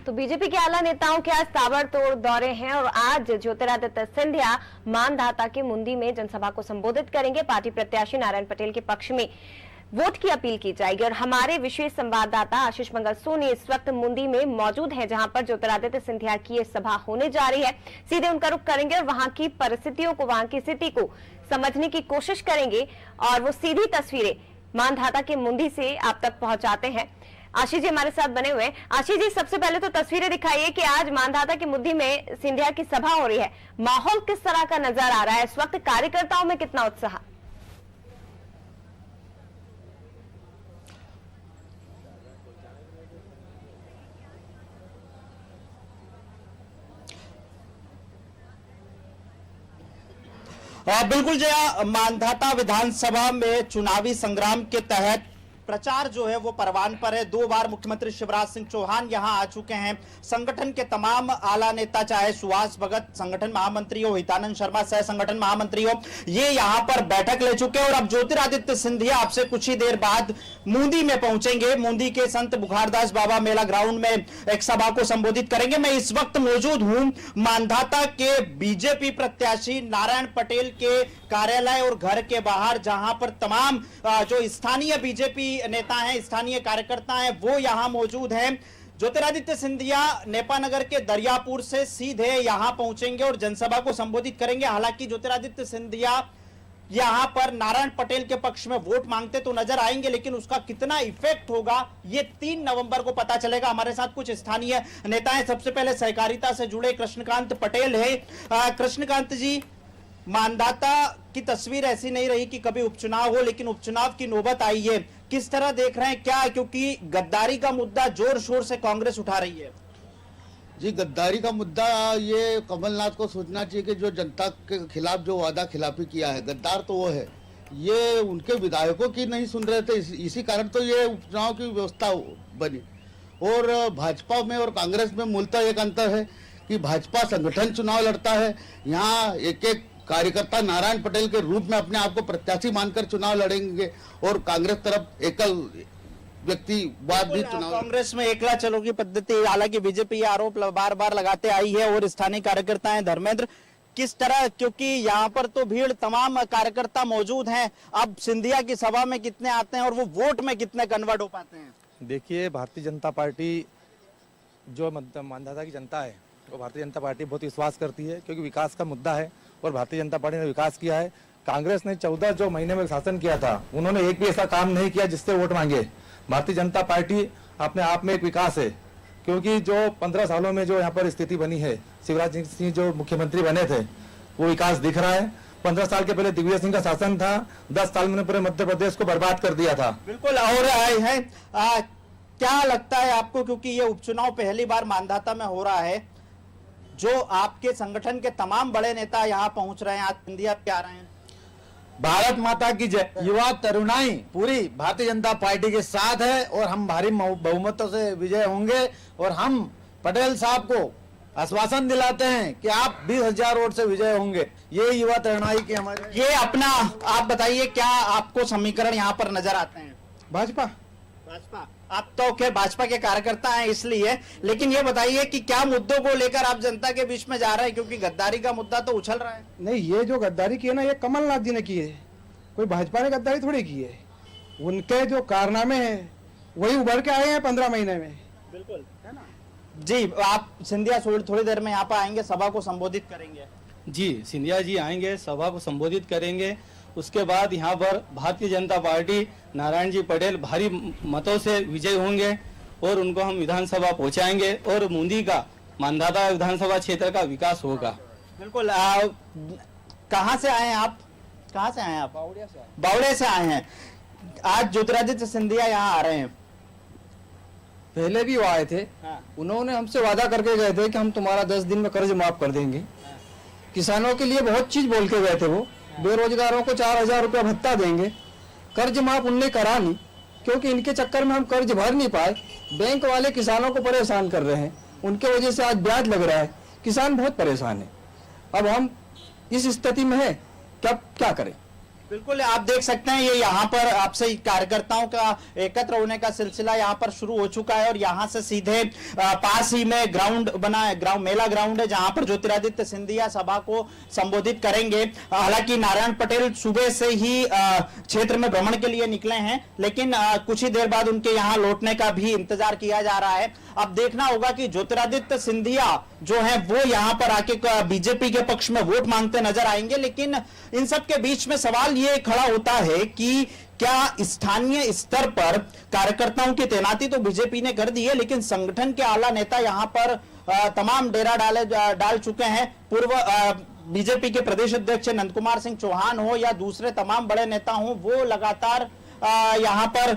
तो बीजेपी के आला नेताओं के आज ताबड़तोड़ दौरे हैं और आज ज्योतिरादित्य सिंधिया मानधाता के मुंदी में जनसभा को संबोधित करेंगे। पार्टी प्रत्याशी नारायण पटेल के पक्ष में वोट की अपील की जाएगी और हमारे विशेष संवाददाता आशीष मंगल सोनी इस वक्त मुंदी में मौजूद हैं, जहां पर ज्योतिरादित्य सिंधिया की ये सभा होने जा रही है। सीधे उनका रुख करेंगे और वहां की परिस्थितियों को, वहां की स्थिति को समझने की कोशिश करेंगे और वो सीधी तस्वीरें मानधाता के मुंदी से आप तक पहुंचाते हैं। आशीष जी हमारे साथ बने हुए हैं। आशीष जी, सबसे पहले तो तस्वीरें दिखाइए कि आज मानधाता की मुंदी में सिंधिया की सभा हो रही है। माहौल किस तरह का नजर आ रहा है इस वक्त? कार्यकर्ताओं में कितना उत्साह? बिल्कुल जया, मानधाता विधानसभा में चुनावी संग्राम के तहत प्रचार जो है वो परवान पर है। 2 बार मुख्यमंत्री शिवराज सिंह चौहान यहां आ चुके हैं। संगठन के तमाम आला नेता, चाहे सुहास भगत संगठन महामंत्री हो, हितानंद शर्मा सह संगठन महामंत्री हो, ये यहां पर बैठक ले चुके हैं और अब ज्योतिरादित्य सिंधिया आपसे कुछ ही देर बाद मुंदी में पहुंचेंगे। मुंदी के संत बुखारदास बाबा मेला ग्राउंड में एक सभा को संबोधित करेंगे। मैं इस वक्त मौजूद हूं मानधाता के बीजेपी प्रत्याशी नारायण पटेल के कार्यालय और घर के बाहर, जहां पर तमाम जो स्थानीय बीजेपी नेता हैं, स्थानीय कार्यकर्ता हैं, वो यहां मौजूद हैं। ज्योतिरादित्य सिंधिया नेपानगर के दरियापुर से सीधे यहां पहुंचेंगे और जनसभा को संबोधित करेंगे। हालांकि ज्योतिरादित्य सिंधिया यहां पर नारायण पटेल के पक्ष में वोट मांगते तो नजर आएंगे, लेकिन उसका कितना इफेक्ट होगा ये 3 नवंबर को पता चलेगा। हमारे साथ कुछ स्थानीय नेता हैं। सबसे पहले सहकारिता से जुड़े कृष्णकांत पटेल है। कृष्णकांत जी, मानधाता की तस्वीर ऐसी नहीं रही कि कभी उपचुनाव हो, लेकिन उपचुनाव की नौबत आई है। किस तरह देख रहे हैं क्या, क्योंकि गद्दारी का मुद्दा जोर शोर से कांग्रेस उठा रही है? जी, गद्दारी का मुद्दा ये कमलनाथ को सोचना चाहिए कि जो जनता के खिलाफ जो वादा खिलाफी किया है, गद्दार तो वो है। ये उनके विधायकों की नहीं सुन रहे थे, इसी कारण तो ये उपचुनाव की व्यवस्था बनी। और भाजपा में और कांग्रेस में मूलतः एक अंतर है कि भाजपा संगठन चुनाव लड़ता है, यहाँ एक एक कार्यकर्ता नारायण पटेल के रूप में अपने आप को प्रत्याशी मानकर चुनाव लड़ेंगे और कांग्रेस तरफ एकल व्यक्तिवाद भी चुनाव। कांग्रेस में एकला चलो की पद्धति, हालांकि बीजेपी आरोप बार बार लगाते आई है और स्थानीय कार्यकर्ता हैं। धर्मेंद्र, किस तरह, क्योंकि यहाँ पर तो भीड़ तमाम कार्यकर्ता मौजूद हैं, अब सिंधिया की सभा में कितने आते हैं और वो वोट में कितने कन्वर्ट हो पाते हैं? देखिए, भारतीय जनता पार्टी जो मानधाता की जनता है वो भारतीय जनता पार्टी बहुत विश्वास करती है, क्योंकि विकास का मुद्दा है और भारतीय जनता पार्टी ने विकास किया है। कांग्रेस ने 14 जो महीने में शासन किया था, उन्होंने एक भी ऐसा काम नहीं किया जिससे वोट मांगे। भारतीय जनता पार्टी अपने आप में एक विकास है, क्योंकि जो 15 सालों में जो यहाँ पर स्थिति बनी है, शिवराज सिंह जो मुख्यमंत्री बने थे, वो विकास दिख रहा है। 15 साल के पहले दिग्विजय सिंह का शासन था, 10 साल में पूरे मध्य प्रदेश को बर्बाद कर दिया था। बिल्कुल। और है क्या लगता है आपको, क्योंकि ये उपचुनाव पहली बार मानधाता में हो रहा है, जो आपके संगठन के तमाम बड़े नेता यहाँ पहुंच रहे हैं, आज सिंधिया क्या आ रहे हैं? भारत माता की जय। युवा तरुणाई पूरी भारतीय जनता पार्टी के साथ है और हम भारी बहुमतों से विजय होंगे और हम पटेल साहब को आश्वासन दिलाते हैं कि आप 20,000 वोट से विजय होंगे। ये युवा तरुणाई की हमारे। ये अपना आप बताइए, क्या आपको समीकरण यहाँ पर नजर आते हैं? भाजपा आप तो क्या भाजपा के कार्यकर्ता हैं इसलिए, लेकिन ये बताइए कि क्या मुद्दों को लेकर आप जनता के बीच में जा रहे हैं, क्योंकि गद्दारी का मुद्दा तो उछल रहा है। नहीं, ये जो गद्दारी की है ना, ये कमलनाथ जी ने की है, कोई भाजपा ने गद्दारी थोड़ी की है। उनके जो कारनामे हैं वही उभर के आए हैं 15 महीने में। बिल्कुल, है ना जी। आप सिंधिया थोड़ी देर में यहाँ पर आएंगे, सभा को संबोधित करेंगे। जी, सिंधिया जी आएंगे, सभा को संबोधित करेंगे। उसके बाद यहाँ पर भारतीय जनता पार्टी नारायण जी पटेल भारी मतों से विजय होंगे और उनको हम विधानसभा पहुंचाएंगे और मुंदी का मानधाता विधानसभा क्षेत्र का विकास होगा। बिल्कुल। कहाँ से आए हैं आप? कहाँ से आए हैं आप? बावड़े से आए हैं। आज ज्योतिरादित्य सिंधिया यहाँ आ रहे हैं। पहले भी वो आए थे। हाँ। उन्होंने हमसे वादा करके गए थे कि हम तुम्हारा 10 दिन में कर्ज माफ कर देंगे। किसानों के लिए बहुत चीज बोल के गए थे वो। बेरोजगारों को 4,000 रुपया भत्ता देंगे। कर्ज माफ उनने करा नहीं, क्योंकि इनके चक्कर में हम कर्ज भर नहीं पाए। बैंक वाले किसानों को परेशान कर रहे हैं, उनके वजह से आज ब्याज लग रहा है, किसान बहुत परेशान है। अब हम इस स्थिति में है, क्या करें? बिल्कुल, आप देख सकते हैं ये यहाँ पर आपसे कार्यकर्ताओं का एकत्र होने का सिलसिला यहाँ पर शुरू हो चुका है और यहाँ से सीधे पास ही में ग्राउंड बना है, मेला ग्राउंड है, जहाँ पर ज्योतिरादित्य सिंधिया सभा को संबोधित करेंगे। हालांकि नारायण पटेल सुबह से ही क्षेत्र में भ्रमण के लिए निकले हैं, लेकिन कुछ ही देर बाद उनके यहाँ लौटने का भी इंतजार किया जा रहा है। अब देखना होगा कि ज्योतिरादित्य सिंधिया जो है वो यहाँ पर आके बीजेपी के पक्ष में वोट मांगते नजर आएंगे। लेकिन इन सब के बीच में सवाल ये खड़ा होता है कि क्या स्थानीय स्तर पर कार्यकर्ताओं की तैनाती तो बीजेपी ने कर दी है, लेकिन संगठन के आला नेता यहां पर तमाम डेरा डाल चुके हैं। पूर्व बीजेपी के प्रदेश अध्यक्ष नंद कुमार सिंह चौहान हो या दूसरे तमाम बड़े नेता हो, वो लगातार यहाँ पर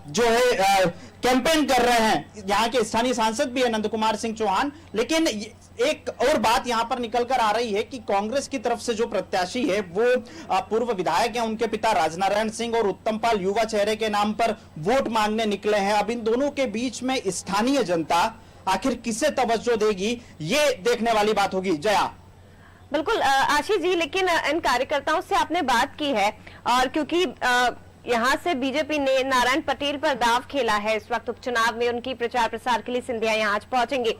जो है कैंपेन कर रहे हैं। यहाँ के स्थानीय सांसद भी है नंद कुमार सिंह चौहान। लेकिन एक और बात यहाँ पर निकल कर आ रही है कि कांग्रेस की तरफ से जो प्रत्याशी है वो पूर्व विधायक हैं, उनके पिता राजनारायण सिंह और उत्तम पाल युवा चेहरे के नाम पर वोट मांगने निकले हैं। अब इन दोनों के बीच में स्थानीय जनता आखिर किसे तवज्जो देगी, ये देखने वाली बात होगी। जया। बिल्कुल आशीष जी, लेकिन इन कार्यकर्ताओं से आपने बात की है और क्योंकि यहाँ से बीजेपी ने नारायण पटेल पर दाव खेला है, इस वक्त उपचुनाव में उनकी प्रचार प्रसार के लिए सिंधिया यहाँ आज पहुंचेंगे।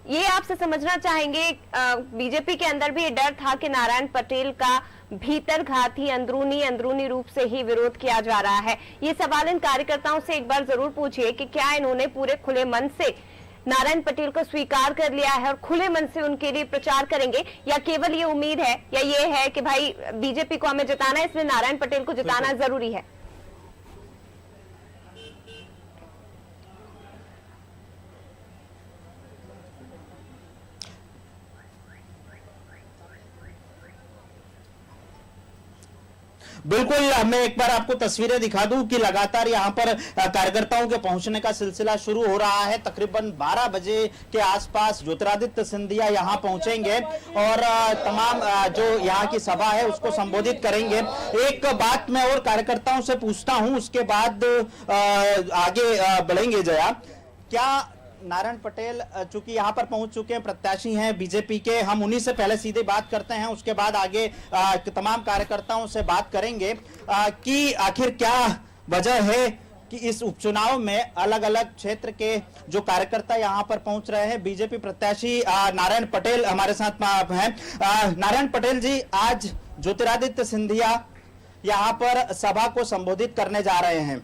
ये आपसे समझना चाहेंगे, बीजेपी के अंदर भी ये डर था कि नारायण पटेल का भीतर घाती अंदरूनी रूप से ही विरोध किया जा रहा है। ये सवाल इन कार्यकर्ताओं से एक बार जरूर पूछिए कि क्या इन्होंने पूरे खुले मन से नारायण पटेल को स्वीकार कर लिया है और खुले मन से उनके लिए प्रचार करेंगे, या केवल ये उम्मीद है या ये है कि भाई बीजेपी को हमें जिताना है इसलिए नारायण पटेल को जिताना जरूरी है। बिल्कुल, मैं एक बार आपको तस्वीरें दिखा दूं कि लगातार यहां पर कार्यकर्ताओं के पहुंचने का सिलसिला शुरू हो रहा है। तकरीबन 12 बजे के आसपास ज्योतिरादित्य सिंधिया यहां पहुंचेंगे और तमाम जो यहां की सभा है उसको संबोधित करेंगे। एक बात मैं और कार्यकर्ताओं से पूछता हूं, उसके बाद आगे बढ़ेंगे। जया, क्या नारायण पटेल चूंकि यहाँ पर पहुंच चुके हैं, प्रत्याशी हैं बीजेपी के, हम उन्हीं से पहले सीधे बात करते हैं, उसके बाद आगे तमाम कार्यकर्ताओं से बात करेंगे कि आखिर क्या वजह है कि इस उपचुनाव में अलग अलग क्षेत्र के जो कार्यकर्ता यहाँ पर पहुंच रहे हैं। बीजेपी प्रत्याशी नारायण पटेल हमारे साथ हैं। नारायण पटेल जी, आज ज्योतिरादित्य सिंधिया यहाँ पर सभा को संबोधित करने जा रहे हैं।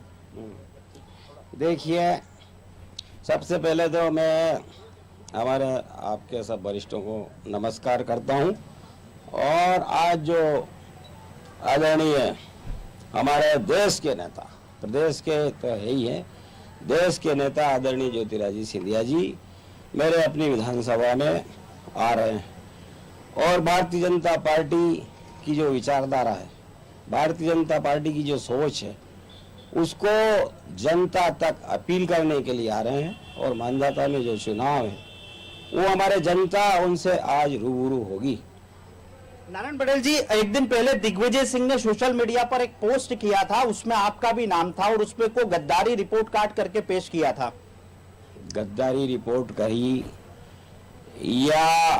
देखिए, सबसे पहले तो मैं हमारे आपके सब वरिष्ठों को नमस्कार करता हूं और आज जो आदरणीय हमारे देश के नेता, प्रदेश के तो है ही है, देश के नेता आदरणीय ज्योतिरादित्य सिंधिया जी मेरे अपनी विधानसभा में आ रहे हैं और भारतीय जनता पार्टी की जो विचारधारा है, भारतीय जनता पार्टी की जो सोच है, उसको जनता तक अपील करने के लिए आ रहे हैं। और मानदाता में जो चुनाव है वो हमारे जनता उनसे आज रूबरू होगी। नारायण पटेल जी, एक दिन पहले दिग्विजय सिंह ने सोशल मीडिया पर एक पोस्ट किया था, उसमें आपका भी नाम था और उसमें को गद्दारी रिपोर्ट कार्ड करके पेश किया था। गद्दारी रिपोर्ट कही या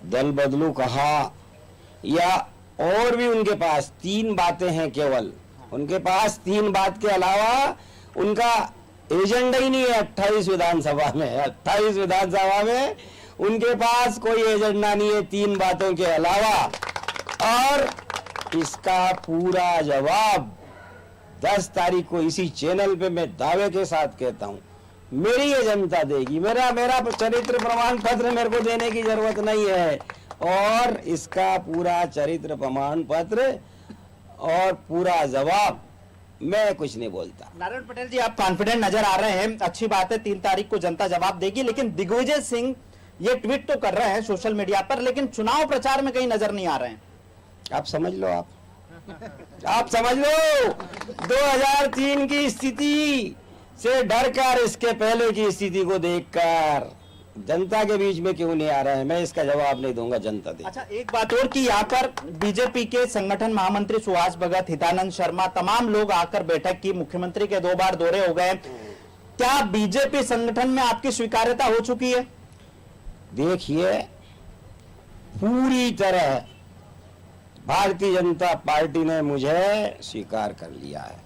दल बदलू कहा या और भी उनके पास 3 बातें हैं, केवल उनके पास 3 बात के अलावा उनका एजेंडा ही नहीं है। 28 विधानसभा में 28 विधानसभा में उनके पास कोई एजेंडा नहीं है 3 बातों के अलावा। और इसका पूरा जवाब 10 तारीख को इसी चैनल पे मैं दावे के साथ कहता हूं, मेरी ये जनता देगी। मेरा चरित्र प्रमाण पत्र मेरे को देने की जरूरत नहीं है और इसका पूरा चरित्र प्रमाण पत्र और पूरा जवाब मैं कुछ नहीं बोलता। नारायण पटेल जी, आप कॉन्फिडेंट नजर आ रहे हैं, अच्छी बात है, 3 तारीख को जनता जवाब देगी। लेकिन दिग्विजय सिंह ये ट्वीट तो कर रहे हैं सोशल मीडिया पर, लेकिन चुनाव प्रचार में कहीं नजर नहीं आ रहे हैं। आप समझ लो, आप समझ लो 2003 की स्थिति से डर कर, इसके पहले की स्थिति को देखकर जनता के बीच में क्यों नहीं आ रहा है, मैं इसका जवाब नहीं दूंगा, जनता दे। अच्छा, एक बात और कि यहाँ पर बीजेपी के संगठन महामंत्री सुहास भगत, हितानंद शर्मा, तमाम लोग आकर बैठक की, मुख्यमंत्री के 2 बार दौरे हो गए। क्या बीजेपी संगठन में आपकी स्वीकार्यता हो चुकी है? देखिए, पूरी तरह भारतीय जनता पार्टी ने मुझे स्वीकार कर लिया है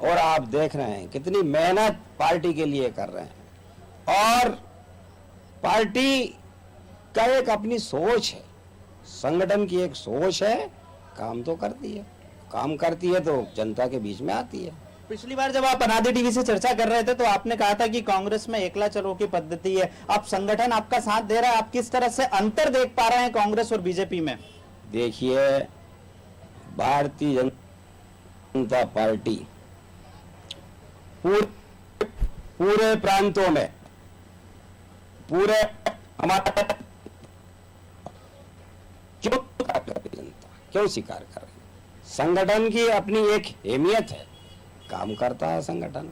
और आप देख रहे हैं कितनी मेहनत पार्टी के लिए कर रहे हैं और पार्टी का एक अपनी सोच है, संगठन की एक सोच है, काम तो करती है, काम करती है तो जनता के बीच में आती है। पिछली बार जब आप अनादि टीवी से चर्चा कर रहे थे तो आपने कहा था कि कांग्रेस में एकला चलो की पद्धति है, अब संगठन आपका साथ दे रहा है, आप किस तरह से अंतर देख पा रहे हैं कांग्रेस और बीजेपी में? देखिए, भारतीय जनता पार्टी पूरे प्रांतों में, पूरे हमारे क्यों स्वीकार कर रही है? संगठन की अपनी एक अहमियत है, काम करता है संगठन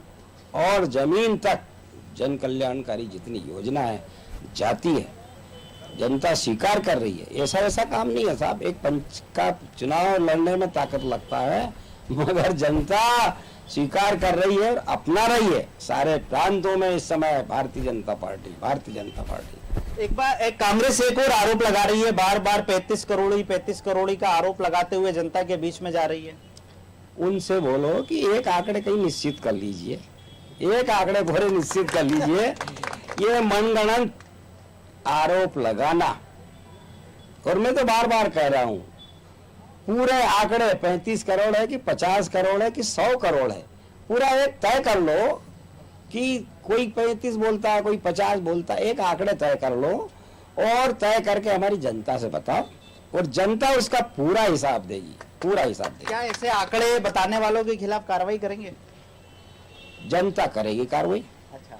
और जमीन तक जन कल्याणकारी जितनी योजना है जाती है, जनता स्वीकार कर रही है। ऐसा वैसा काम नहीं है साहब, एक पंच का चुनाव लड़ने में ताकत लगता है, मगर जनता स्वीकार कर रही है और अपना रही है सारे प्रांतों में इस समय भारतीय जनता पार्टी। एक कांग्रेस एक और आरोप लगा रही है, बार बार 35 करोड़ का आरोप लगाते हुए जनता के बीच में जा रही है। उनसे बोलो कि एक आंकड़े कहीं निश्चित कर लीजिए, एक आंकड़े भरे निश्चित कर लीजिए। ये मनगणन आरोप लगाना, और मैं तो बार बार कह रहा हूं, पूरे आंकड़े 35 करोड़ है कि 50 करोड़ है कि 100 करोड़ है, पूरा एक तय कर लो कि कोई 35 बोलता है, कोई 50 बोलता है, एक आंकड़े तय कर लो और तय करके हमारी जनता से बताओ और जनता उसका पूरा हिसाब देगी, पूरा हिसाब देगी। क्या ऐसे आंकड़े बताने वालों के खिलाफ कार्रवाई करेंगे? जनता करेगी कार्रवाई।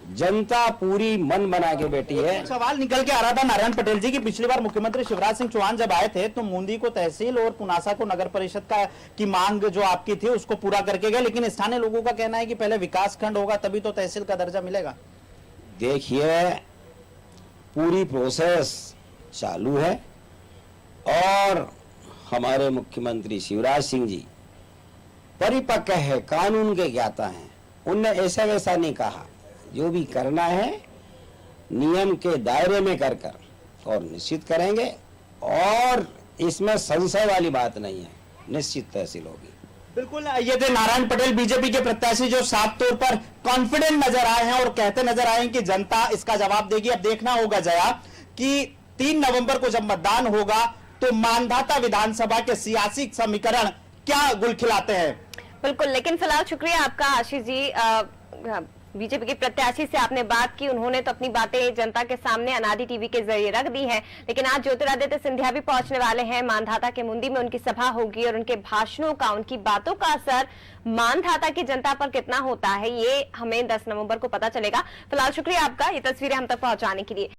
जनता पूरी मन बना के बैठी है। सवाल निकल के आ रहा था नारायण पटेल जी की, पिछली बार मुख्यमंत्री शिवराज सिंह चौहान जब आए थे तो मुंदी को तहसील और पुनासा को नगर परिषद की मांग जो आपकी थी उसको पूरा करके गए, लेकिन स्थानीय लोगों का कहना है कि पहले विकास खंड होगा तभी तो तहसील का दर्जा मिलेगा। देखिए, पूरी प्रोसेस चालू है और हमारे मुख्यमंत्री शिवराज सिंह जी परिपक्व है, कानून के ज्ञाता हैं, उनने ऐसा वैसा नहीं कहा, जो भी करना है नियम के दायरे में कर और निश्चित करेंगे और इसमें संशय वाली बात नहीं है, निश्चित तहसील होगी। बिल्कुल, ये थे नारायण पटेल बीजेपी के प्रत्याशी जो साफ तौर पर कॉन्फिडेंट नजर आए हैं और कहते नजर आए कि जनता इसका जवाब देगी। अब देखना होगा जया कि 3 नवंबर को जब मतदान होगा तो मानधाता विधानसभा के सियासी समीकरण क्या गुल खिलाते हैं। बिल्कुल, लेकिन फिलहाल शुक्रिया आपका आशीष जी। बीजेपी के प्रत्याशी से आपने बात की, उन्होंने तो अपनी बातें जनता के सामने अनादि टीवी के जरिए रख दी है, लेकिन आज ज्योतिरादित्य सिंधिया भी पहुंचने वाले हैं। मानधाता के मुंदी में उनकी सभा होगी और उनके भाषणों का, उनकी बातों का असर मानधाता की जनता पर कितना होता है ये हमें 10 नवंबर को पता चलेगा। फिलहाल शुक्रिया आपका ये तस्वीरें हम तक पहुंचाने के लिए।